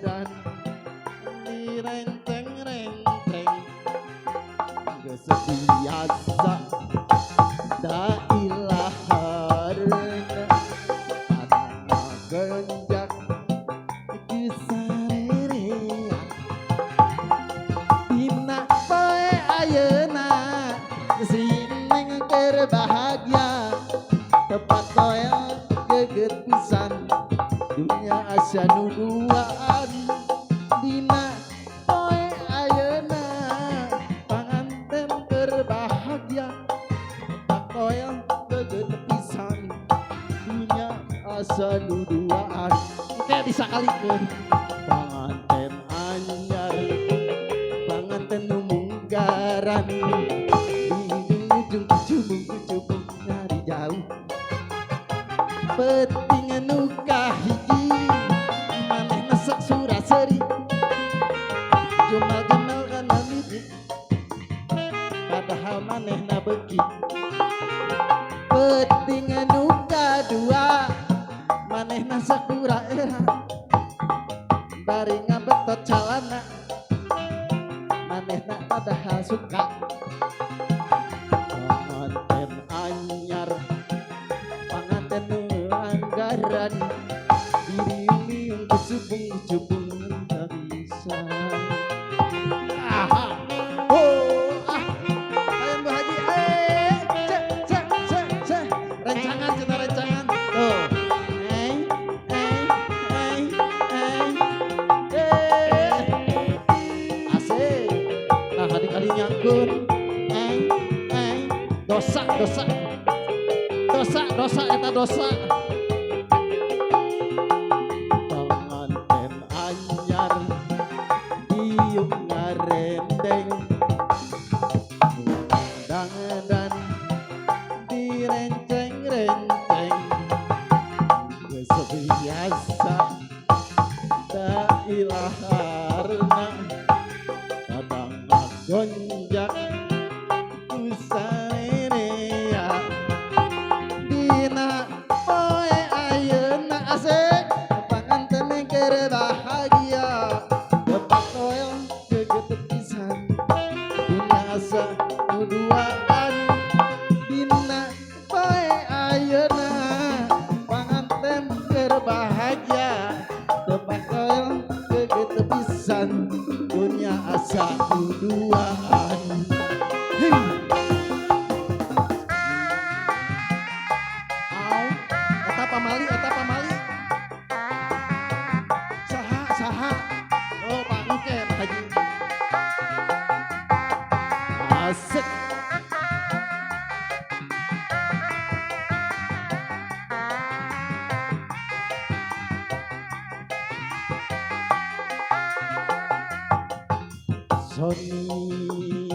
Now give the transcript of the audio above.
dan direnteng-renteng geus biasa da ilaharna ada genjak disarerea dina poe ayeuna si neng keur bahagia tepat koel geget pisan dunia asa nuduaan dina poe ayeuna panganten berbahagia tak koel geget pisan dunia asa nuduaan kayak disakalikeun panganten anyar panganten nu munggaran di ujung kucubung nyari jauh penting nu kahiji manehna sok suraseri jumal-jumal kana miji padahal manehna beuki penting nu kadua manehna sakura era bari ngabetot calana manehna padahal suka panganten anyar panganten nu anggaran diriung kucubung-kucubung tak bisa aha oh ah ayo Bu Haji cek rencangan cenah rencangan tuh asik nah kali-kali nyangkun dosa eta dosa panganten anyar diuk ngarendeng dangan direnceng-renceng geus biasa da ilaharna kadang ngagonjak kusarerea dina poe ayeuna asik panganten keur bahagia dapat koel geget pisan dunia asa nuduaan dina poe ayeuna panganten keur bahagia dapat koel geget pisan dunia asa nuduaan eta pamali saha oh Pak Nuke Pak Haji asik Sony